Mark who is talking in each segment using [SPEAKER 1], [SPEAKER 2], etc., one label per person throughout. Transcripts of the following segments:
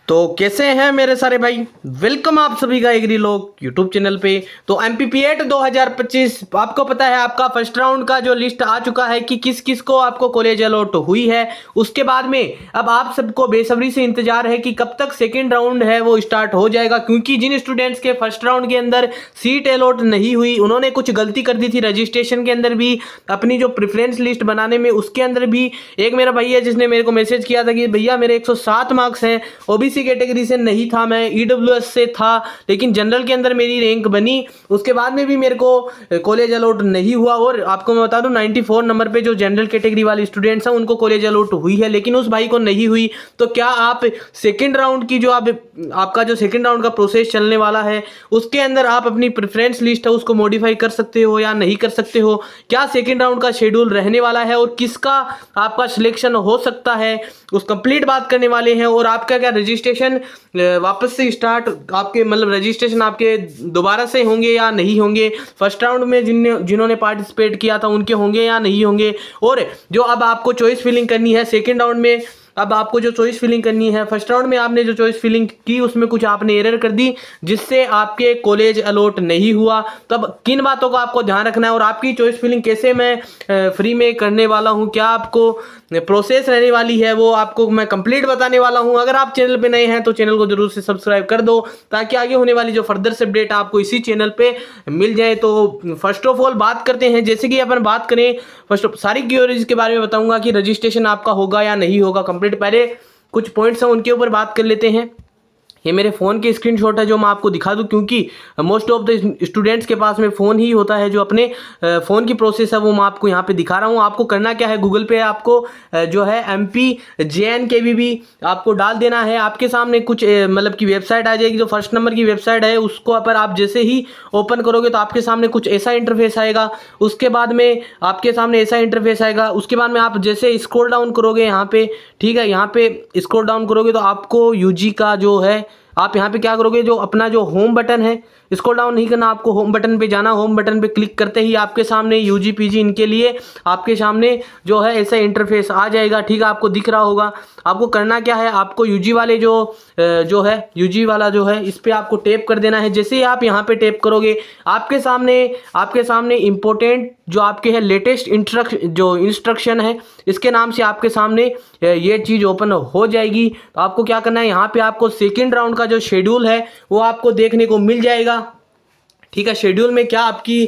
[SPEAKER 1] तो कैसे हैं मेरे सारे भाई। वेलकम आप सभी का एग्री लोग यूट्यूब चैनल पे। तो एमपीपीएट 2025 आपको पता है आपका फर्स्ट राउंड का जो लिस्ट आ चुका है कि किस किस को आपको कॉलेज अलॉट हुई है। उसके बाद में अब आप सबको बेसब्री से इंतजार है कि कब तक सेकेंड राउंड है वो स्टार्ट हो जाएगा, क्योंकि जिन स्टूडेंट्स के फर्स्ट राउंड के अंदर सीट अलॉट नहीं हुई उन्होंने कुछ गलती कर दी थी रजिस्ट्रेशन के अंदर भी, अपनी जो प्रेफरेंस लिस्ट बनाने में उसके अंदर भी। एक मेरा भाई है जिसने मेरे को मैसेज किया था कि भैया मेरे 107 मार्क्स हैं, ओबीसी कैटेगरी से नहीं था, मैं ईडब्ल्यूएस से था, लेकिन जनरल के अंदर मेरी रैंक बनी। उसके बाद में भी मेरे को कॉलेज अलॉट नहीं हुआ। और आपको मैं बता दूं 94 नंबर पे जो जनरल कैटेगरी वाले स्टूडेंट्स हैं उनको कॉलेज अलॉट हुई है, लेकिन उस भाई को नहीं हुई। तो क्या आप सेकेंड राउंड की जो आपका जो सेकेंड राउंड का प्रोसेस चलने वाला है उसके अंदर आप अपनी प्रेफरेंस लिस्ट है उसको मॉडिफाई कर सकते हो या नहीं कर सकते हो? क्या सेकेंड राउंड का शेड्यूल रहने वाला है और किसका आपका सिलेक्शन हो सकता है, उस कंप्लीट बात करने वाले हैं। और आपका क्या रजिस्ट्रेशन वापस से स्टार्ट आपके मतलब रजिस्ट्रेशन आपके दोबारा से होंगे या नहीं होंगे, फर्स्ट राउंड में जिन्होंने पार्टिसिपेट किया था उनके होंगे या नहीं होंगे। और जो अब आपको चॉइस फिलिंग करनी है सेकेंड राउंड में, अब आपको जो चॉइस फिलिंग करनी है, फर्स्ट राउंड में आपने जो चॉइस फिलिंग की उसमें कुछ आपने एरर कर दी जिससे आपके कॉलेज अलॉट नहीं हुआ। तब किन बातों का आपको ध्यान रखना है और आपकी चॉइस फिलिंग कैसे मैं फ्री में करने वाला हूं, क्या आपको प्रोसेस रहने वाली है वो आपको मैं कंप्लीट बताने वाला हूं। अगर आप चैनल पे नए हैं तो चैनल को जरूर से सब्सक्राइब कर दो ताकि आगे होने वाली जो फर्दर से अपडेट आपको इसी चैनल पे मिल जाए। तो फर्स्ट ऑफ ऑल बात करते हैं, जैसे कि अपन बात करें सारी क्यूरीज के बारे में बताऊंगा कि रजिस्ट्रेशन आपका होगा या नहीं होगा कंप्लीट। पहले कुछ पॉइंट्स हैं उनके ऊपर बात कर लेते हैं। ये मेरे फ़ोन के स्क्रीनशॉट है जो मैं आपको दिखा दूं, क्योंकि मोस्ट ऑफ द स्टूडेंट्स के पास में फ़ोन ही होता है जो अपने फ़ोन की प्रोसेस है वो मैं आपको यहाँ पे दिखा रहा हूँ। आपको करना क्या है, गूगल पे आपको जो है MPJNKVB आपको डाल देना है। आपके सामने कुछ मतलब की वेबसाइट आ जाएगी, जो फर्स्ट नंबर की वेबसाइट है उसको पर आप जैसे ही ओपन करोगे तो आपके सामने कुछ ऐसा इंटरफेस आएगा। उसके बाद में आपके सामने ऐसा इंटरफेस आएगा। उसके बाद में आप जैसे स्क्रॉल डाउन करोगे यहाँ पे, ठीक है, यहाँ पे स्क्रॉल डाउन करोगे तो आपको यूजी का जो है आप यहाँ पे क्या करोगे, जो अपना जो होम बटन है इसको डाउन नहीं करना, आपको होम बटन पे जाना। होम बटन पे क्लिक करते ही आपके सामने यूजी पीजी इनके लिए आपके सामने जो है ऐसा इंटरफेस आ जाएगा, ठीक है, आपको दिख रहा होगा। आपको करना क्या है, आपको यूजी वाले जो है यूजी वाला जो है इस पर आपको टैप कर देना है। जैसे ही आप यहाँ पे टैप करोगे आपके सामने इंपॉर्टेंट जो आपके है लेटेस्ट इंस्ट्रक्शन है इसके नाम से आपके सामने ये चीज़ ओपन हो जाएगी। तो आपको क्या करना है, यहाँ पे आपको सेकेंड राउंड का जो शेड्यूल है वो आपको देखने को मिल जाएगा, ठीक है। शेड्यूल में क्या आपकी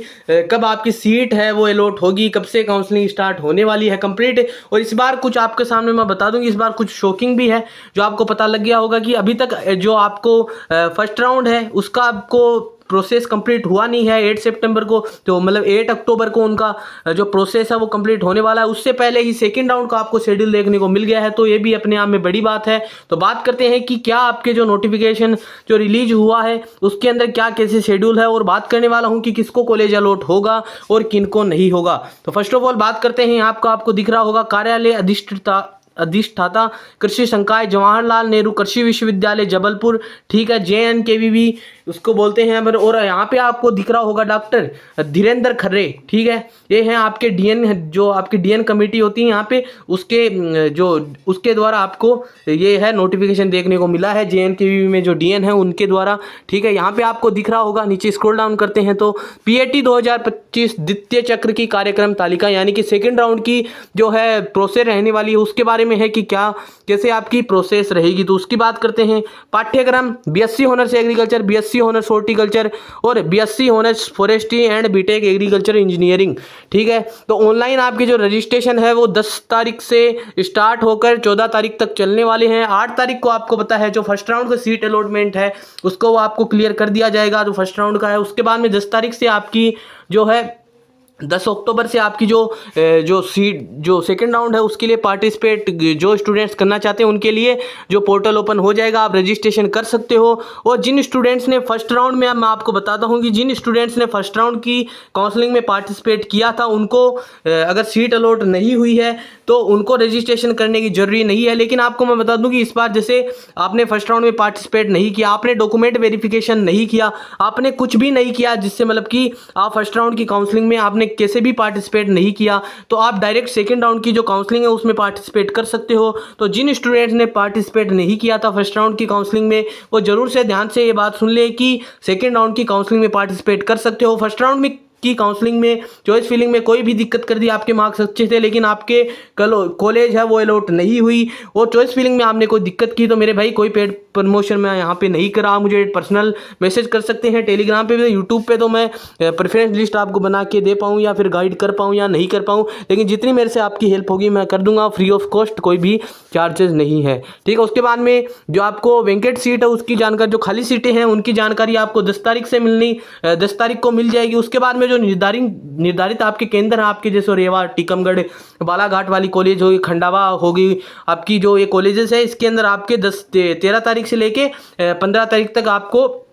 [SPEAKER 1] कब आपकी सीट है वो अलॉट होगी, कब से काउंसलिंग स्टार्ट होने वाली है कंप्लीट। और इस बार कुछ आपके सामने मैं बता दूंगी, इस बार कुछ शॉकिंग भी है जो आपको पता लग गया होगा कि अभी तक जो आपको फर्स्ट राउंड है उसका आपको प्रोसेस कंप्लीट हुआ नहीं है। 8 सितंबर को तो मतलब 8 अक्टूबर को उनका जो प्रोसेस है वो कंप्लीट होने वाला है। उससे पहले ही सेकंड राउंड का आपको शेड्यूल देखने को मिल गया है, तो ये भी अपने आप में बड़ी बात है। तो बात करते हैं कि क्या आपके जो नोटिफिकेशन जो रिलीज हुआ है उसके अंदर क्या कैसे शेड्यूल है, और बात करने वाला हूँ कि किसको कॉलेज अलॉट होगा और किनको नहीं होगा। तो फर्स्ट ऑफ ऑल बात करते हैं, आपको दिख रहा होगा कार्यालय अधिष्ठाता कृषि संकाय जवाहरलाल नेहरू कृषि विश्वविद्यालय जबलपुर, ठीक है, JNKVB उसको बोलते हैं। और यहाँ पे आपको दिख रहा होगा डॉक्टर धीरेन्द्र खर्रे, ठीक है, ये हैं आपके DN जो आपकी DN कमेटी होती है यहाँ पे उसके द्वारा आपको ये है नोटिफिकेशन देखने को मिला है। JNKVB में जो DN है उनके द्वारा, ठीक है। यहाँ पे आपको दिख रहा होगा, नीचे स्क्रॉल डाउन करते हैं तो PAT 2025 द्वितीय चक्र की कार्यक्रम तालिका यानी कि सेकेंड राउंड की जो है प्रोसेस रहने वाली है उसके बारे में है कि क्या कैसे आपकी प्रोसेस रहेगी। तो उसकी बात करते हैं। पाठ्यक्रम BSc honours agriculture, BSc honours horticulture और BSc honours forestry and BTech agriculture engineering, ठीक है। तो ऑनलाइन आपकी जो रजिस्ट्रेशन है वो 10 तारीख से स्टार्ट होकर 14 तारीख तक चलने वाले हैं। 8 तारीख को आपको पता है जो फर्स्ट राउंड का सीट अलॉटमेंट है उसको वो आपको क्लियर कर दिया जाएगा जो फर्स्ट राउंड का है। उसके बाद में 10 तारीख से आपकी जो है 10 अक्टूबर से आपकी जो सीट जो सेकंड राउंड है उसके लिए पार्टिसिपेट जो स्टूडेंट्स करना चाहते हैं उनके लिए जो पोर्टल ओपन हो जाएगा, आप रजिस्ट्रेशन कर सकते हो। और जिन स्टूडेंट्स ने फर्स्ट राउंड में, मैं आपको बताता हूं कि जिन स्टूडेंट्स ने फर्स्ट राउंड की काउंसलिंग में पार्टिसिपेट किया था उनको अगर सीट अलॉट नहीं हुई है तो उनको रजिस्ट्रेशन करने की जरूरी नहीं है। लेकिन आपको मैं बता दूं कि इस बार जैसे आपने फर्स्ट राउंड में पार्टिसिपेट नहीं किया, आपने डॉक्यूमेंट वेरिफिकेशन नहीं किया, आपने कुछ भी नहीं किया जिससे मतलब कि आप फर्स्ट राउंड की काउंसलिंग में आपने कैसे भी पार्टिसिपेट नहीं किया तो आप डायरेक्ट सेकेंड राउंड की जो काउंसलिंग है उसमें पार्टिसिपेट कर सकते हो। तो जिन स्टूडेंट्स ने पार्टिसिपेट नहीं किया था फर्स्ट राउंड की काउंसलिंग में, वो जरूर से ध्यान से ये बात सुन ले कि सेकेंड राउंड की काउंसलिंग में पार्टिसिपेट कर सकते हो। फर्स्ट राउंड में की काउंसलिंग में चॉइस फिलिंग में कोई भी दिक्कत कर दी, आपके मार्क्स अच्छे थे लेकिन आपके कॉलेज है वो अलॉट नहीं हुई, और चॉइस फिलिंग में आपने कोई दिक्कत की, तो मेरे भाई कोई पेड प्रमोशन मैं यहाँ पे नहीं करा। मुझे पर्सनल मैसेज कर सकते हैं टेलीग्राम पे भी, यूट्यूब पे तो मैं प्रेफरेंस लिस्ट आपको बना के दे पाऊँ या फिर गाइड कर पाऊँ या नहीं कर पाऊँ, लेकिन जितनी मेरे से आपकी हेल्प होगी मैं कर दूंगा, फ्री ऑफ कॉस्ट, कोई भी चार्जेस नहीं है। ठीक है, उसके बाद में जो आपको वेंकेट सीट है उसकी जानकारी, जो खाली सीटें हैं उनकी जानकारी आपको 10 तारीख से मिलनी 10 तारीख को मिल जाएगी। उसके बाद में जो निर्धारित आपके केंद्र हैं आपके, जैसे रेवा, टीकमगढ़, बालाघाट वाली कॉलेज होगी, खंडावा होगी, आपकी जो ये कॉलेजेस है इसके अंदर आपके 13 तारीख से लेके 15 तारीख तक आपको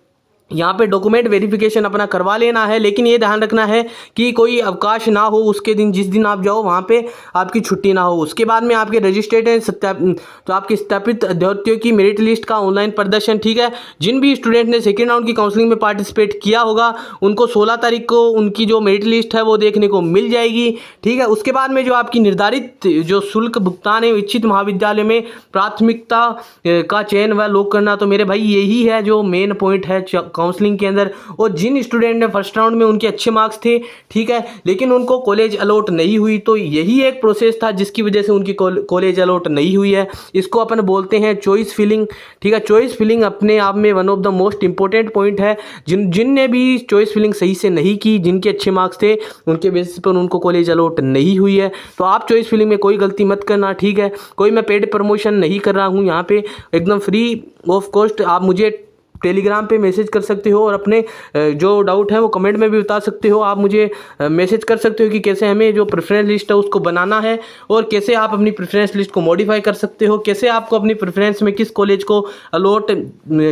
[SPEAKER 1] यहाँ पे डॉक्यूमेंट वेरिफिकेशन अपना करवा लेना है। लेकिन ये ध्यान रखना है कि कोई अवकाश ना हो उसके दिन, जिस दिन आप जाओ वहाँ पे आपकी छुट्टी ना हो। उसके बाद में आपके रजिस्टर्ड हैं तो आपके सत्यापित अभ्यर्थियों की मेरिट लिस्ट का ऑनलाइन प्रदर्शन। ठीक है, जिन भी स्टूडेंट ने सेकेंड राउंड की काउंसलिंग में पार्टिसिपेट किया होगा उनको 16 तारीख को उनकी जो मेरिट लिस्ट है वो देखने को मिल जाएगी। ठीक है, उसके बाद में जो आपकी निर्धारित जो शुल्क भुगतान है इच्छित महाविद्यालय में प्राथमिकता का चयन व लॉक करना, तो मेरे भाई यही है जो मेन पॉइंट है काउंसलिंग के अंदर। और जिन स्टूडेंट ने फर्स्ट राउंड में उनके अच्छे मार्क्स थे, ठीक है, लेकिन उनको कॉलेज अलॉट नहीं हुई, तो यही एक प्रोसेस था जिसकी वजह से उनकी कॉलेज अलॉट नहीं हुई है। इसको अपन बोलते हैं चॉइस फिलिंग। ठीक है, चॉइस फिलिंग अपने आप में one of the most important point है। जिनने भी चॉइस फिलिंग सही से नहीं की, जिनके अच्छे मार्क्स थे, उनके बेसिस पर उनको कॉलेज अलॉट नहीं हुई है। तो आप चॉइस फिलिंग में कोई गलती मत करना। ठीक है, कोई मैं पेड प्रमोशन नहीं कर रहा हूँ यहाँ पे, एकदम फ्री ऑफ कॉस्ट आप मुझे टेलीग्राम पे मैसेज कर सकते हो और अपने जो डाउट है वो कमेंट में भी बता सकते हो। आप मुझे मैसेज कर सकते हो कि कैसे हमें जो प्रेफरेंस लिस्ट है उसको बनाना है और कैसे आप अपनी प्रेफरेंस लिस्ट को मॉडिफाई कर सकते हो, कैसे आपको अपनी प्रेफरेंस में किस कॉलेज को अलॉट,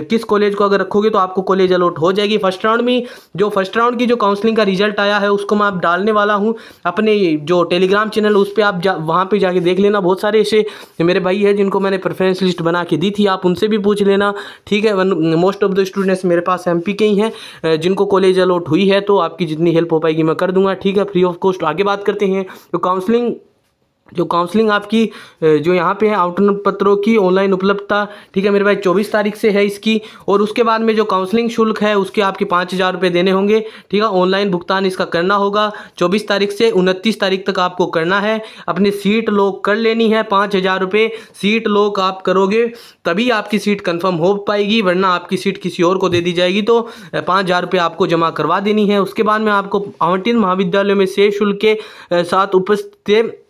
[SPEAKER 1] किस कॉलेज को अगर रखोगे तो आपको कॉलेज अलॉट हो जाएगी। फर्स्ट राउंड में जो फर्स्ट राउंड की जो काउंसलिंग का रिजल्ट आया है उसको मैं आप डालने वाला हूँ अपने जो टेलीग्राम चैनल, उस पर आप वहाँ पर जाके देख लेना। बहुत सारे ऐसे मेरे भाई हैं जिनको मैंने प्रेफरेंस लिस्ट बना के दी थी, आप उनसे भी पूछ लेना। ठीक है, मोस्ट ऑफ द स्टूडेंट्स मेरे पास एमपी के ही हैं जिनको कॉलेज अलॉट हुई है, तो आपकी जितनी हेल्प हो पाएगी मैं कर दूंगा। ठीक है, फ्री ऑफ कॉस्ट। आगे बात करते हैं तो काउंसलिंग आपकी जो यहाँ पे है आवेदन पत्रों की ऑनलाइन उपलब्धता। ठीक है मेरे भाई, 24 तारीख से है इसकी। और उसके बाद में जो काउंसलिंग शुल्क है उसके आपके 5,000 रुपये देने होंगे। ठीक है, ऑनलाइन भुगतान इसका करना होगा। 24 तारीख से 29 तारीख तक आपको करना है। अपनी सीट लॉक कर लेनी है। 5,000 रुपये सीट लॉक आप करोगे तभी आपकी सीट कंफर्म हो पाएगी, वरना आपकी सीट किसी और को दे दी जाएगी। तो 5,000 रुपये आपको जमा करवा देनी है। उसके बाद में आपको आवंटित महाविद्यालयों में शेष शुल्क के साथ उपस्थित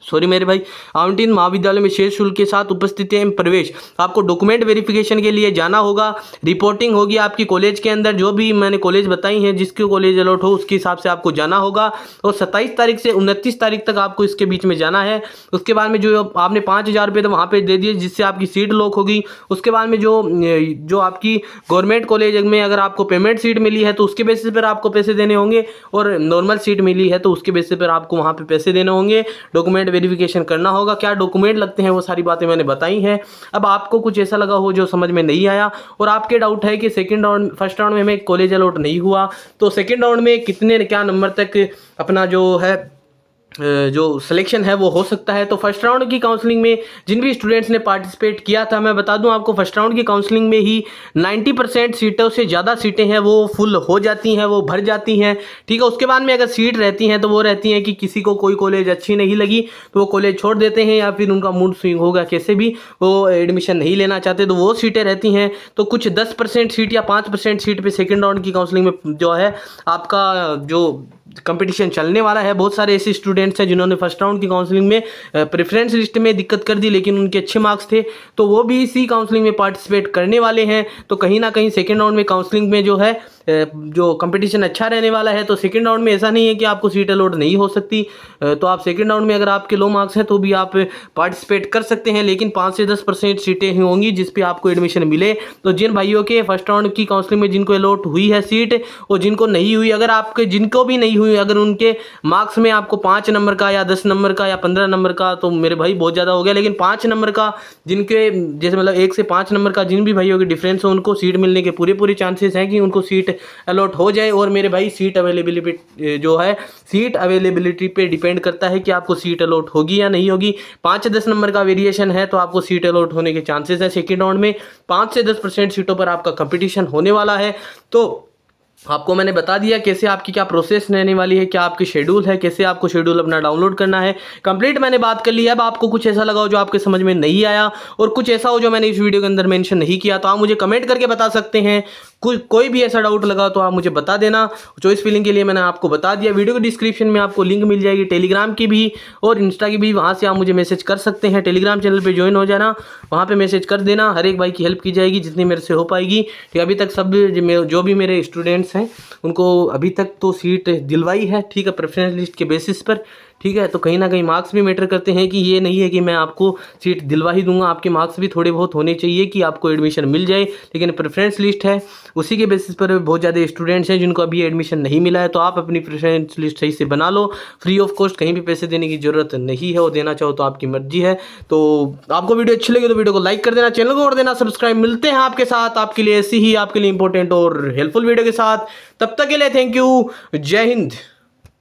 [SPEAKER 1] सॉरी मेरे भाई, आवंटित महाविद्यालय में शेष शुल्क के साथ उपस्थिति एवं प्रवेश, आपको डॉक्यूमेंट वेरिफिकेशन के लिए जाना होगा। रिपोर्टिंग होगी आपकी कॉलेज के अंदर, जो भी मैंने कॉलेज बताई हैं जिसके कॉलेज अलॉट हो उसके हिसाब से आपको जाना होगा। और 27 तारीख से 29 तारीख तक आपको इसके बीच में जाना है। उसके बाद में जो आपने 5,000 रुपये तो वहाँ पर दे दिए जिससे आपकी सीट लॉक होगी। उसके बाद में जो आपकी गवर्नमेंट कॉलेज में अगर आपको पेमेंट सीट मिली है तो उसके बेसिस पर आपको पैसे देने होंगे, और नॉर्मल सीट मिली है तो उसके बेसिस पर आपको वहाँ पर पैसे देने होंगे। डॉक्यूमेंट वेरिफिकेशन करना होगा। क्या डॉक्यूमेंट लगते हैं वो सारी बातें मैंने बताई हैं। अब आपको कुछ ऐसा लगा हो जो समझ में नहीं आया और आपके डाउट है कि फर्स्ट राउंड में हमें कॉलेज अलॉट नहीं हुआ, तो सेकंड राउंड में कितने क्या नंबर तक अपना जो है जो सिलेक्शन है वो हो सकता है। तो फर्स्ट राउंड की काउंसलिंग में जिन भी स्टूडेंट्स ने पार्टिसिपेट किया था, मैं बता दूं आपको फर्स्ट राउंड की काउंसलिंग में ही 90% सीटों से ज़्यादा सीटें हैं वो फुल हो जाती हैं, वो भर जाती हैं। ठीक है, उसके बाद में अगर सीट रहती हैं तो वो रहती हैं कि किसी को कोई कॉलेज अच्छी नहीं लगी तो वो कॉलेज छोड़ देते हैं, या फिर उनका मूड स्विंग होगा कैसे भी वो एडमिशन नहीं लेना चाहते, तो वो सीटें रहती हैं। तो कुछ 10% सीट या 5% सीट पर सेकेंड राउंड की काउंसलिंग में जो है आपका जो कंपटीशन चलने वाला है। बहुत सारे ऐसे स्टूडेंट्स हैं जिन्होंने फर्स्ट राउंड की काउंसलिंग में प्रेफरेंस लिस्ट में दिक्कत कर दी लेकिन उनके अच्छे मार्क्स थे, तो वो भी इसी काउंसलिंग में पार्टिसिपेट करने वाले हैं। तो कहीं ना कहीं सेकेंड राउंड में काउंसलिंग में जो है जो कंपटीशन अच्छा रहने वाला है। तो सेकेंड राउंड में ऐसा नहीं है कि आपको सीट अलॉट नहीं हो सकती, तो आप सेकेंड राउंड में अगर आपके लो मार्क्स हैं तो भी आप पार्टिसिपेट कर सकते हैं, लेकिन 5 से 10% सीटें ही होंगी जिस पे आपको एडमिशन मिले। तो जिन भाइयों के फर्स्ट राउंड की काउंसलिंग में जिनको अलॉट हुई है सीट और जिनको नहीं हुई, अगर आपके जिनको भी नहीं हुई अगर उनके मार्क्स में आपको 5 नंबर का या 10 नंबर का या 15 नंबर का, तो मेरे भाई बहुत ज़्यादा हो गया, लेकिन 5 नंबर का जिनके जैसे मतलब 1 से 5 नंबर का जिन भी भाइयों के डिफरेंस हो उनको सीट मिलने के पूरे चांसेस हैं कि उनको सीट अलॉट हो जाए। और मेरे भाई सीट अवेलेबिलिटी जो है, सीट अवेलेबिलिटी पे डिपेंड करता है कि आपको सीट अलॉट होगी या नहीं होगी। 5 से 10 नंबर का वेरिएशन है तो आपको सीट अलॉट होने के चांसेस है। सेकेंड राउंड में 5 से 10% सीटों पर आपका कंपटीशन होने वाला है। तो आपको मैंने बता दिया कैसे आपकी क्या प्रोसेस रहने वाली है, क्या आपकी शेड्यूल है, कैसे आपको शेड्यूल अपना डाउनलोड करना है, कंप्लीट मैंने बात कर ली है। अब आपको कुछ ऐसा लगा हो जो आपके समझ में नहीं आया और कुछ ऐसा हो जो मैंने इस वीडियो के अंदर मेंशन नहीं किया तो आप मुझे कमेंट करके बता सकते हैं। कोई भी ऐसा डाउट लगा तो आप मुझे बता देना। चॉइस फिलिंग के लिए मैंने आपको बता दिया। वीडियो के डिस्क्रिप्शन में आपको लिंक मिल जाएगी टेलीग्राम की भी और इंस्टा की भी, वहाँ से आप मुझे मैसेज कर सकते हैं। टेलीग्राम चैनल पे ज्वाइन हो जाना, वहाँ पे मैसेज कर देना, हर एक भाई की हेल्प की जाएगी जितनी मेरे से हो पाएगी। ठीक, अभी तक सब जो भी मेरे स्टूडेंट्स हैं उनको अभी तक तो सीट दिलवाई है, ठीक है, प्रेफरेंस लिस्ट के बेसिस पर। ठीक है, तो कहीं ना कहीं मार्क्स भी मैटर करते हैं कि ये नहीं है कि मैं आपको सीट दिलवा ही दूंगा, आपके मार्क्स भी थोड़े बहुत होने चाहिए कि आपको एडमिशन मिल जाए। लेकिन प्रेफरेंस लिस्ट है, उसी के बेसिस पर बहुत ज़्यादा स्टूडेंट्स हैं जिनको अभी एडमिशन नहीं मिला है। तो आप अपनी प्रेफरेंस लिस्ट सही से बना लो, फ्री ऑफ कॉस्ट, कहीं भी पैसे देने की ज़रूरत नहीं है, और देना चाहो तो आपकी मर्जी है। तो आपको वीडियो अच्छी लगी तो वीडियो को लाइक कर देना, चैनल को कर देना सब्सक्राइब। मिलते हैं आपके साथ आपके लिए ऐसी ही आपके लिए इंपॉर्टेंट और हेल्पफुल वीडियो के साथ। तब तक के लिए थैंक यू, जय हिंद।